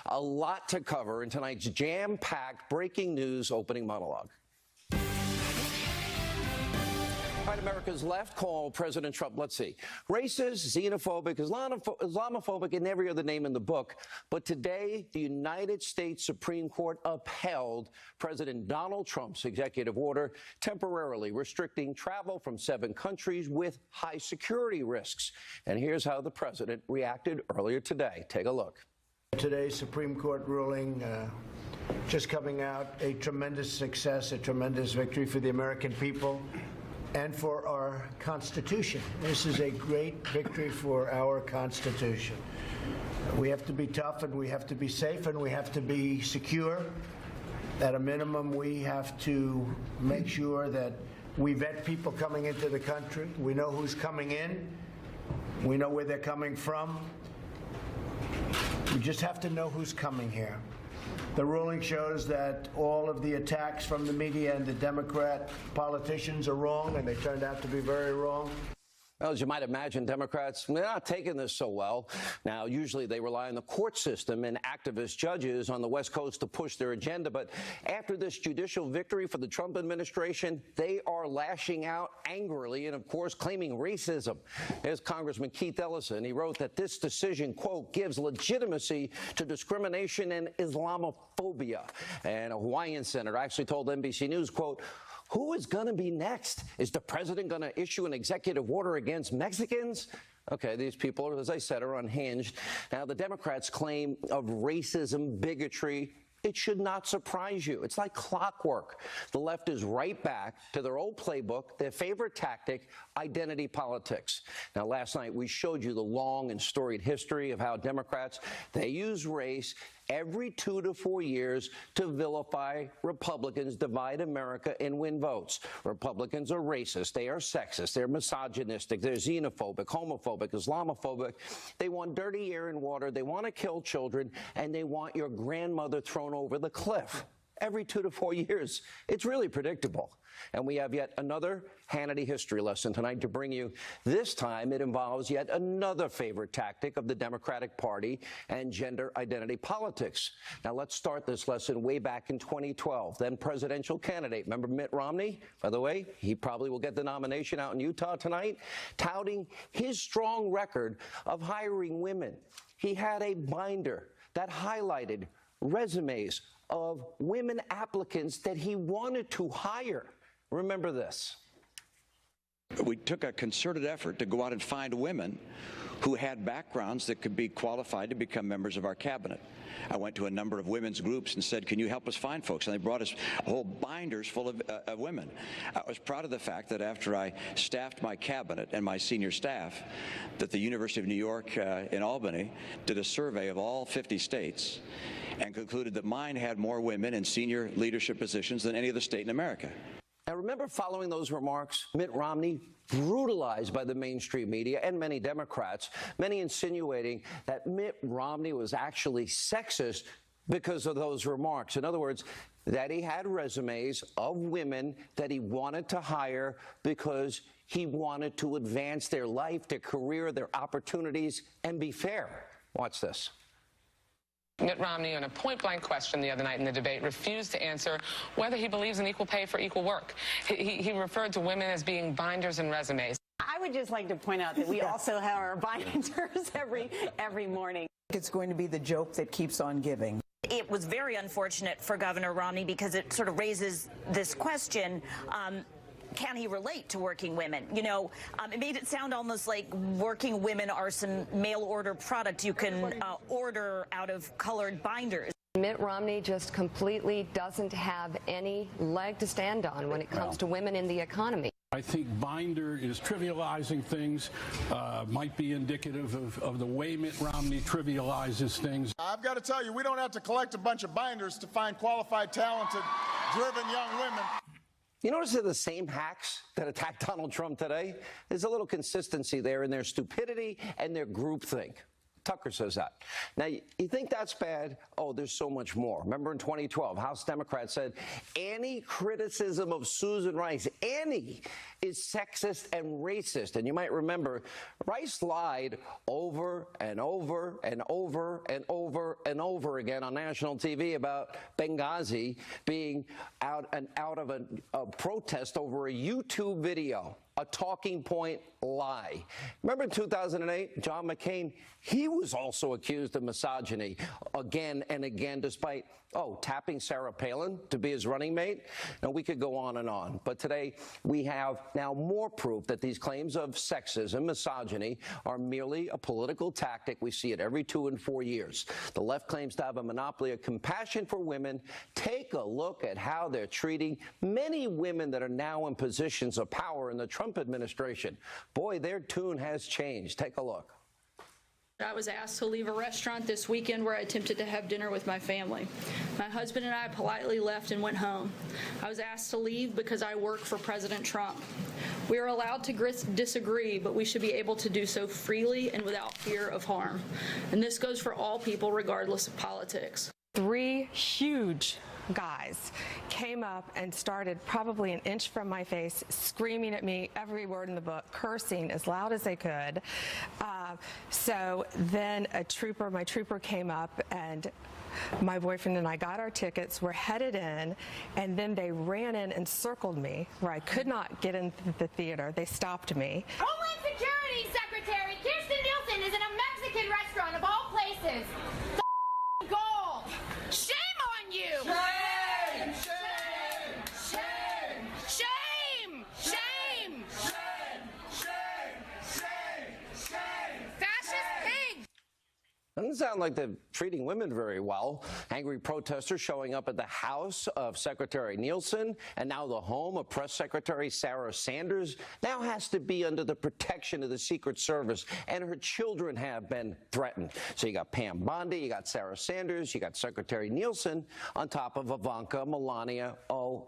A lot to cover in tonight's jam-packed breaking news opening monologue. All right, America's left called President Trump, let's see, racist, xenophobic, Islamophobic, and every other name in the book. But today, the United States Supreme Court upheld President Donald Trump's executive order temporarily restricting travel from 7 countries with high security risks. And here's how the president reacted earlier today. Take a look. Today's Supreme Court ruling just coming out, a tremendous success, a tremendous victory for the American people and for our Constitution. This is a great victory for our Constitution. We have to be tough, and we have to be safe, and we have to be secure. At a minimum, we have to make sure that we vet people coming into the country. We know who's coming in. We know where they're coming from. We just have to know who's coming here. The ruling shows that all of the attacks from the media and the Democrat politicians are wrong, and they turned out to be very wrong. Well, as you might imagine, Democrats, they're not taking this so well. Now, usually they rely on the court system and activist judges on the West Coast to push their agenda. But after this judicial victory for the Trump administration, they are lashing out angrily and, of course, claiming racism. There's Congressman Keith Ellison. He wrote that this decision, quote, gives legitimacy to discrimination and Islamophobia. And a Hawaiian senator actually told NBC News, quote, who is going to be next? Is the president going to issue an executive order against Mexicans? Okay, these people, as I said, are unhinged. Now, the Democrats' claim of racism, bigotry, it should not surprise you. It's like clockwork. The left is right back to their old playbook, their favorite tactic, identity politics. Now, last night we showed you the long and storied history of how Democrats, they use race every 2 to 4 years to vilify Republicans, divide America, and win votes. Republicans are racist. They are sexist. They're misogynistic. They're xenophobic, homophobic, Islamophobic. They want dirty air and water. They want to kill children, and they want your grandmother thrown over the cliff. Every 2 to 4 years. It's really predictable. And we have yet another Hannity history lesson tonight to bring you. This time it involves yet another favorite tactic of the Democratic Party and gender identity politics. Now let's start this lesson way back in 2012. Then presidential candidate, remember Mitt Romney? By the way, he probably will get the nomination out in Utah tonight, touting his strong record of hiring women. He had a binder that highlighted resumes of women applicants that he wanted to hire. Remember this. We took a concerted effort to go out and find women who had backgrounds that could be qualified to become members of our cabinet. I went to a number of women's groups and said, can you help us find folks? And they brought us whole binders full of women. I was proud of the fact that after I staffed my cabinet and my senior staff, that the University of New York in Albany did a survey of all 50 states and concluded that mine had more women in senior leadership positions than any other state in America. Now, remember following those remarks, Mitt Romney brutalized by the mainstream media and many Democrats, many insinuating that Mitt Romney was actually sexist because of those remarks. In other words, that he had resumes of women that he wanted to hire because he wanted to advance their life, their career, their opportunities, and be fair. Watch this. Mitt Romney, on a point-blank question the other night in the debate, refused to answer whether he believes in equal pay for equal work. He referred to women as being binders and resumes. I would just like to point out that we also have our binders every morning. It's going to be the joke that keeps on giving. It was very unfortunate for Governor Romney because it sort of raises this question. Can he relate to working women? You know, it made it sound almost like working women are some mail-order product you can order out of colored binders. Mitt Romney just completely doesn't have any leg to stand on when it comes to women in the economy. I think binder is trivializing things, might be indicative of the way Mitt Romney trivializes things. I've got to tell you, we don't have to collect a bunch of binders to find qualified, talented, driven young women. You notice they're the same hacks that attacked Donald Trump today? There's a little consistency there in their stupidity and their groupthink. Tucker says that. Now, you think that's bad? Oh, there's so much more. Remember in 2012, House Democrats said any criticism of Susan Rice, any, is sexist and racist. And you might remember Rice lied over and over and over and over and over again on national TV about Benghazi being out of a protest over a YouTube video. A talking point lie. Remember in 2008, John McCain, he was also accused of misogyny again and again, despite, tapping Sarah Palin to be his running mate. Now, we could go on and on. But today, we have now more proof that these claims of sexism, misogyny, are merely a political tactic. We see it every 2 and 4 years. The left claims to have a monopoly of compassion for women. Take a look at how they're treating many women that are now in positions of power in the Trump administration. Boy, their tune has changed. Take a look. I was asked to leave a restaurant this weekend where I attempted to have dinner with my family. My husband and I politely left and went home. I was asked to leave because I work for President Trump. We are allowed to disagree, but we should be able to do so freely and without fear of harm. And this goes for all people, regardless of politics. 3 huge guys came up and started probably an inch from my face, screaming at me every word in the book, cursing as loud as they could. So then my trooper came up, and my boyfriend and I got our tickets, we're headed in, and then they ran in and circled me where I could not get into the theater. They stopped me. Homeland Security Secretary Kirsten Nielsen is in a Mexican restaurant of all places. Gold. Shame on you. Shame! Shame! Shame! Shame! Shame! Shame! Shame! Fascist pig! Doesn't sound like they're treating women very well. Angry protesters showing up at the house of Secretary Nielsen, and now the home of Press Secretary Sarah Sanders now has to be under the protection of the Secret Service, and her children have been threatened. So you got Pam Bondi, you got Sarah Sanders, you got Secretary Nielsen, on top of Ivanka, Melania,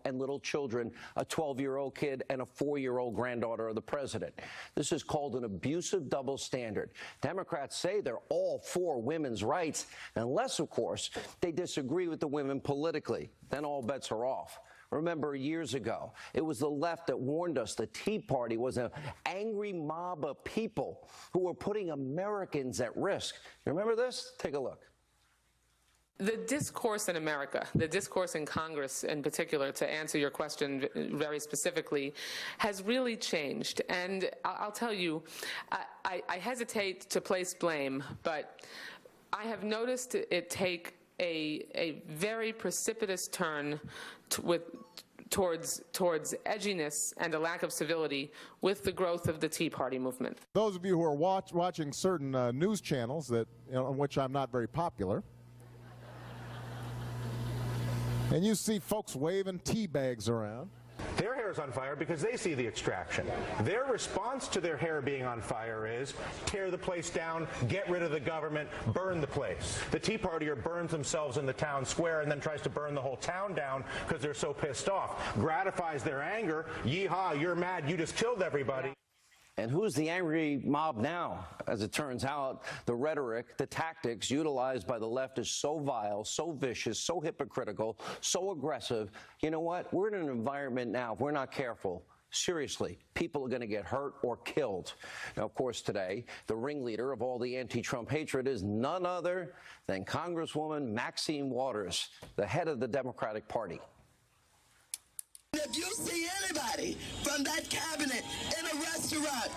and little children, a 12-year-old kid and a 4-year-old granddaughter of the president. This is called an abusive double standard. Democrats say they're all for women's rights, unless, of course, they disagree with the women politically. Then all bets are off. Remember, years ago, it was the left that warned us the Tea Party was an angry mob of people who were putting Americans at risk. You remember this? Take a look. The discourse in America, the discourse in Congress in particular, to answer your question very specifically, has really changed. And I'll tell you, I hesitate to place blame, but I have noticed it take a very precipitous turn towards edginess and a lack of civility with the growth of the Tea Party movement. Those of you who are watching certain news channels on which I'm not very popular, and you see folks waving tea bags around. Their hair is on fire because they see the extraction. Their response to their hair being on fire is tear the place down, get rid of the government, burn the place. The Tea Partier burns themselves in the town square and then tries to burn the whole town down because they're so pissed off. Gratifies their anger. Yeehaw, you're mad, you just killed everybody. And who's the angry mob now? As it turns out, the rhetoric, the tactics utilized by the left is so vile, so vicious, so hypocritical, so aggressive. You know what? We're in an environment now, if we're not careful, seriously, people are going to get hurt or killed. Now, of course, today, the ringleader of all the anti-Trump hatred is none other than Congresswoman Maxine Waters, the head of the Democratic Party. If you see anybody from that cabinet in a restaurant,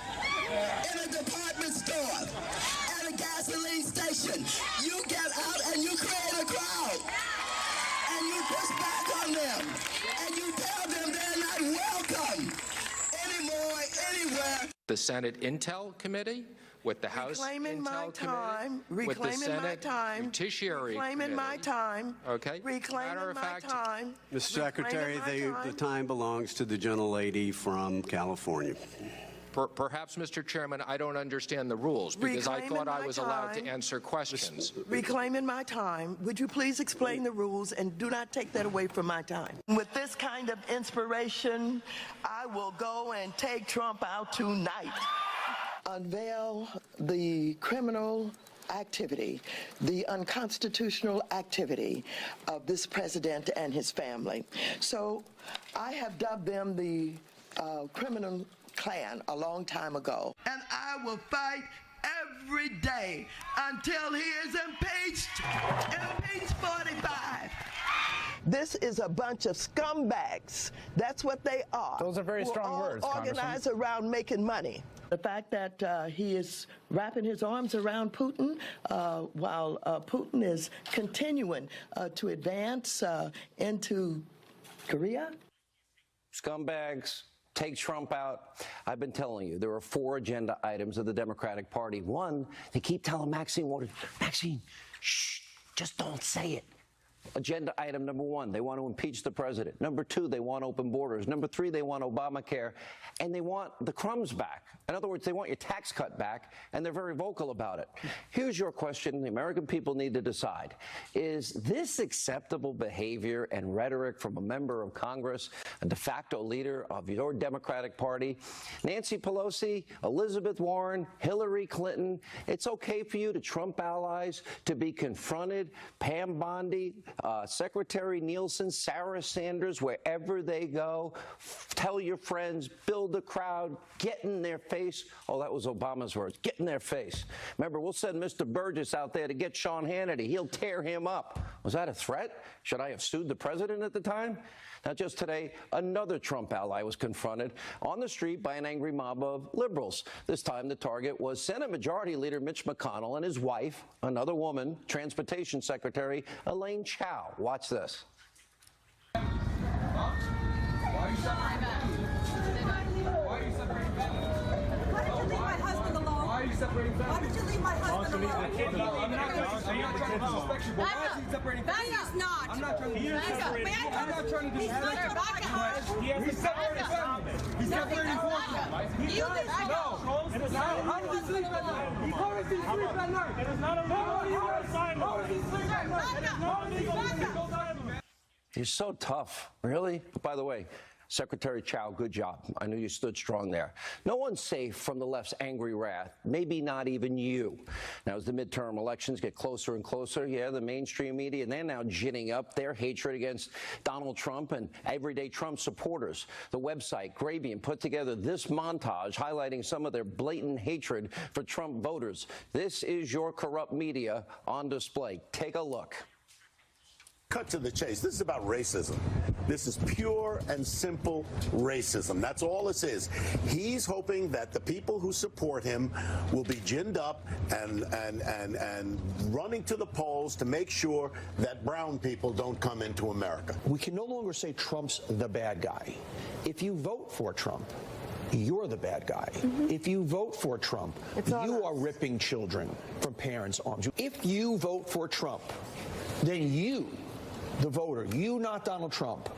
in a department store, at a gasoline station, you get out and you create a crowd. And you push back on them. And you tell them they're not welcome anymore, anywhere. The Senate Intel Committee, with the House Reclaiming Intel Committee, with the Senate Judiciary Reclaiming my time. Okay. Reclaiming my time. Mr. Secretary, the time belongs to the gentlelady from California. Perhaps, Mr. Chairman, I don't understand the rules because I thought I was allowed to answer questions. Reclaiming my time. Would you please explain the rules and do not take that away from my time? With this kind of inspiration, I will go and take Trump out tonight. Unveil the criminal activity, the unconstitutional activity of this president and his family. So I have dubbed them the criminal clan a long time ago. And I will fight every day until he is impeached 45. This is a bunch of scumbags. That's what they are. Those are very strong words, organized around making money. The fact that he is wrapping his arms around Putin while Putin is continuing to advance into Korea. Scumbags. Take Trump out. I've been telling you, there are 4 agenda items of the Democratic Party. One, they keep telling Maxine, shh, just don't say it. Agenda item number 1, they want to impeach the president. Number 2, they want open borders. Number 3, they want Obamacare. And they want the crumbs back. In other words, they want your tax cut back, and they're very vocal about it. Here's your question the American people need to decide. Is this acceptable behavior and rhetoric from a member of Congress, a de facto leader of your Democratic Party? Nancy Pelosi, Elizabeth Warren, Hillary Clinton, it's okay for you to Trump allies to be confronted, Pam Bondi, Secretary Nielsen, Sarah Sanders, wherever they go, tell your friends, build a crowd, get in their face. Oh, that was Obama's words. Get in their face. Remember, we'll send Mr. Burgess out there to get Sean Hannity. He'll tear him up. Was that a threat? Should I have sued the president at the time? Now, just today, another Trump ally was confronted on the street by an angry mob of liberals. This time, the target was Senate Majority Leader Mitch McConnell and his wife, another woman, Transportation Secretary Elaine Chao. Watch this. Why are you separating families? Why did you leave my husband alone? Why are you separating families? Why did you leave my husband alone? I'm not trying to disrespect you, but why is he separating families? He's not. I'm not trying to disrespect you. I'm not trying to disrespect you. He's separating families. He's separating forces. He's not. No. It is not. How does he sleep at night? How does he sleep at night? It is not illegal. How does he sleep at night? It is not illegal. You're so tough. Really? By the way, Secretary Chao, good job. I knew you stood strong there. No one's safe from the left's angry wrath, maybe not even you. Now, as the midterm elections get closer and closer, yeah, the mainstream media, they're now ginning up their hatred against Donald Trump and everyday Trump supporters. The website, Gravian, put together this montage highlighting some of their blatant hatred for Trump voters. This is your corrupt media on display. Take a look. Cut to the chase. This is about racism. This is pure and simple racism. That's all this is. He's hoping that the people who support him will be ginned up and running to the polls to make sure that brown people don't come into America. We can no longer say Trump's the bad guy. If you vote for Trump, you're the bad guy. If you vote for Trump, you are ripping children from parents' arms. If you vote for Trump, then you, the voter, you, not Donald Trump,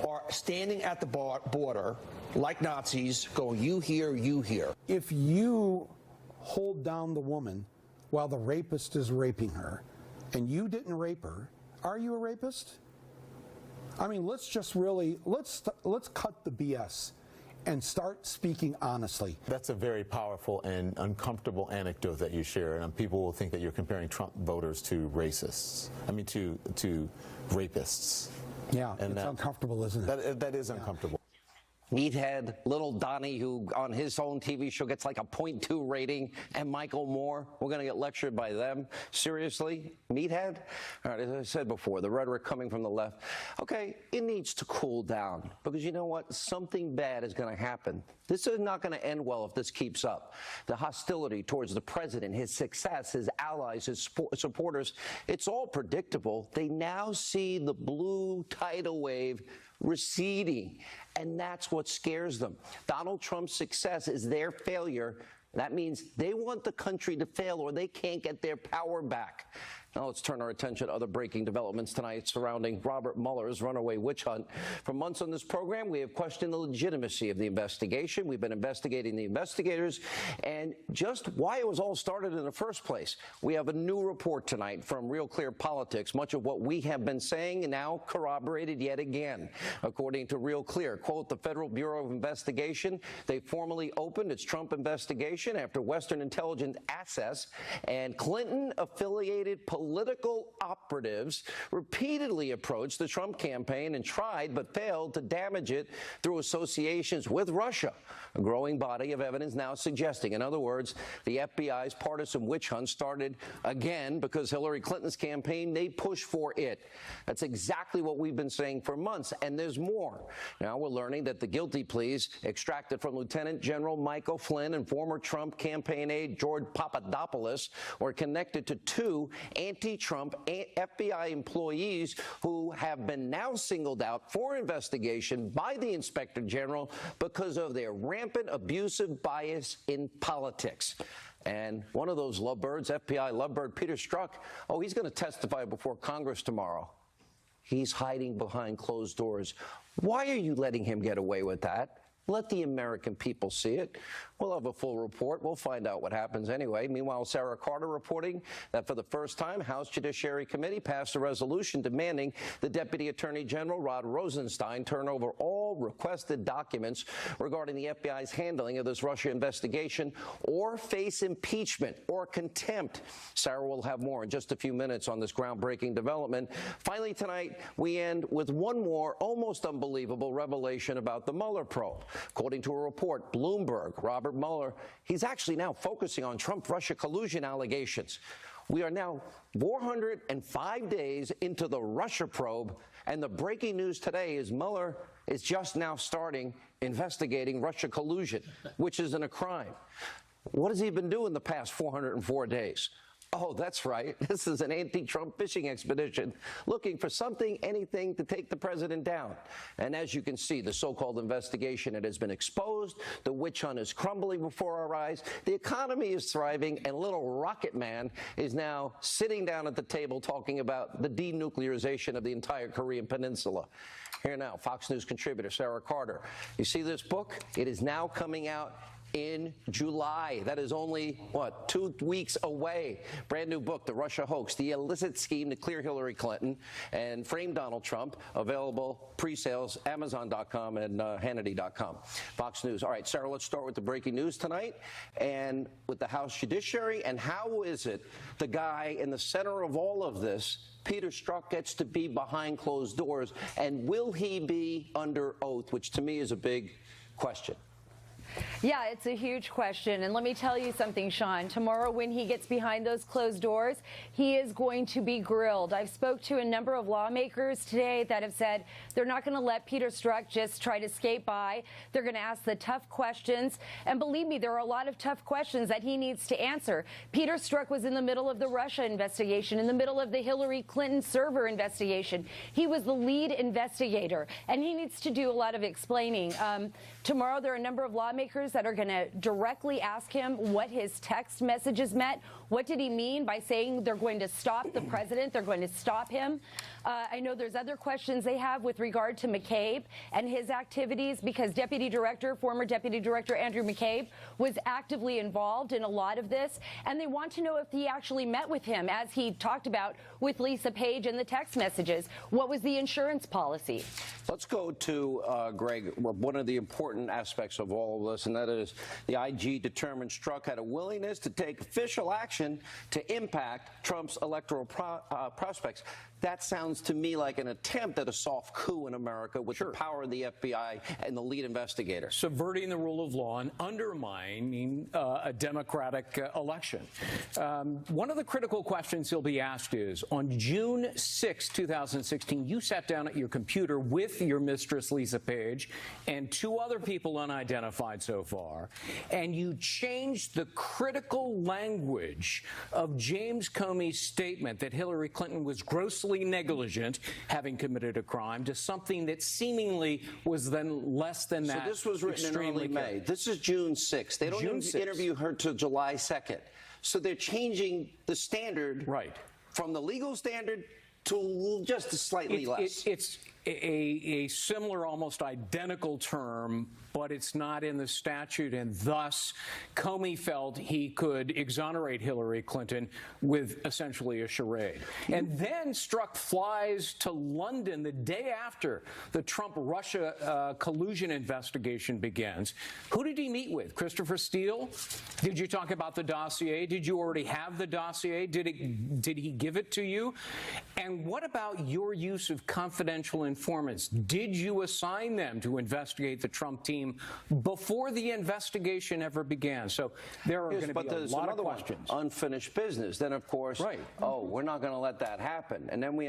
are standing at the border like Nazis going, you here, you here. If you hold down the woman while the rapist is raping her and you didn't rape her, are you a rapist? I mean, let's just really, let's cut the BS and start speaking honestly. That's a very powerful and uncomfortable anecdote that you share, and people will think that you're comparing Trump voters to racists. I mean, to rapists. Yeah, and it's uncomfortable, isn't it? That is uncomfortable. Meathead, little Donnie, who on his own TV show gets like a 0.2 rating, and Michael Moore, we're going to get lectured by them. Seriously? Meathead? All right, as I said before, the rhetoric coming from the left. Okay, it needs to cool down, because you know what? Something bad is going to happen. This is not going to end well if this keeps up. The hostility towards the president, his success, his allies, his supporters, it's all predictable. They now see the blue tidal wave receding, and that's what scares them. Donald Trump's success is their failure. That means they want the country to fail or they can't get their power back. Now let's turn our attention to other breaking developments tonight surrounding Robert Mueller's runaway witch hunt. For months on this program, we have questioned the legitimacy of the investigation. We've been investigating the investigators and just why it was all started in the first place. We have a new report tonight from Real Clear Politics. Much of what we have been saying now corroborated yet again. According to Real Clear, quote, the Federal Bureau of Investigation, they formally opened its Trump investigation after Western intelligence assets and Clinton-affiliated political operatives repeatedly approached the Trump campaign and tried but failed to damage it through associations with Russia. A growing body of evidence now suggesting, in other words, the FBI's partisan witch hunt started again because Hillary Clinton's campaign, they pushed for it. That's exactly what we've been saying for months, and there's more. Now we're learning that the guilty pleas extracted from Lieutenant General Michael Flynn and former Trump campaign aide George Papadopoulos were connected to two anti-Trump FBI employees who have been now singled out for investigation by the Inspector General because of their rampant abusive bias in politics. And one of those lovebirds, FBI lovebird Peter Strzok, oh, he's going to testify before Congress tomorrow. He's hiding behind closed doors. Why are you letting him get away with that? Let the American people see it. We'll have a full report. We'll find out what happens anyway. Meanwhile, Sarah Carter reporting that for the first time, House Judiciary Committee passed a resolution demanding the Deputy Attorney General Rod Rosenstein turn over all requested documents regarding the FBI's handling of this Russia investigation or face impeachment or contempt. Sarah will have more in just a few minutes on this groundbreaking development. Finally, tonight, we end with one more almost unbelievable revelation about the Mueller probe. According to a report, Bloomberg, Robert Mueller, he's actually now focusing on Trump-Russia collusion allegations. We are now 405 days into the Russia probe, and the breaking news today is Mueller is just now starting investigating Russia collusion, which isn't a crime. What has he been doing the past 404 days? Oh, that's right. This is an anti-Trump fishing expedition looking for something, anything to take the president down. And as you can see, the so-called investigation, it has been exposed. The witch hunt is crumbling before our eyes. The economy is thriving, and little Rocket Man is now sitting down at the table talking about the denuclearization of the entire Korean Peninsula. Here now, Fox News contributor Sarah Carter. You see this book? It is now coming out in July. That is only, 2 weeks away. Brand new book, The Russia Hoax, the illicit scheme to clear Hillary Clinton and frame Donald Trump, available pre-sales, Amazon.com and Hannity.com. Fox News. All right, Sarah, let's start with the breaking news tonight and with the House Judiciary. And how is it the guy in the center of all of this, Peter Strzok, gets to be behind closed doors? And will he be under oath, which to me is a big question? Yeah, it's a huge question. And let me tell you something, Sean. Tomorrow, when he gets behind those closed doors, he is going to be grilled. I've spoke to a number of lawmakers today that have said they're not going to let Peter Strzok just try to skate by. They're going to ask the tough questions. And believe me, there are a lot of tough questions that he needs to answer. Peter Strzok was in the middle of the Russia investigation, in the middle of the Hillary Clinton server investigation. He was the lead investigator, and he needs to do a lot of explaining. Tomorrow, there are a number of lawmakers that are going to directly ask him what his text messages meant. What did he mean by saying they're going to stop the president? They're going to stop him. I know there's other questions they have with regard to McCabe and his activities, because former Deputy Director Andrew McCabe was actively involved in a lot of this. And they want to know if he actually met with him, as he talked about with Lisa Page in the text messages. What was the insurance policy? Let's go to, Greg, one of the important aspects of all of this, and that is the IG determined Strzok had a willingness to take official action to impact Trump's electoral prospects. That sounds to me like an attempt at a soft coup in America with the power of the FBI and the lead investigator. Subverting the rule of law and undermining a democratic election. One of the critical questions he'll be asked is, on June 6, 2016, you sat down at your computer with your mistress, Lisa Page, and 2 other people unidentified so far, and you changed the critical language of James Comey's statement that Hillary Clinton was grossly negligent, having committed a crime, to something that seemingly was then less than that. So this was written in early May. This is June 6th. They don't interview her till July 2nd. So they're changing the standard from the legal standard to just slightly less. It's a similar, almost identical term, but it's not in the statute, and thus Comey felt he could exonerate Hillary Clinton with essentially a charade. And then struck flies to London the day after the Trump-Russia collusion investigation begins. Who did he meet with? Christopher Steele? Did you talk about the dossier? Did you already have the dossier? Did he give it to you? And what about your use of confidential informants? Did you assign them to investigate the Trump team before the investigation ever began? So there are going to be a lot of questions. Unfinished business. Then, of course, oh, we're not going to let that happen. And then we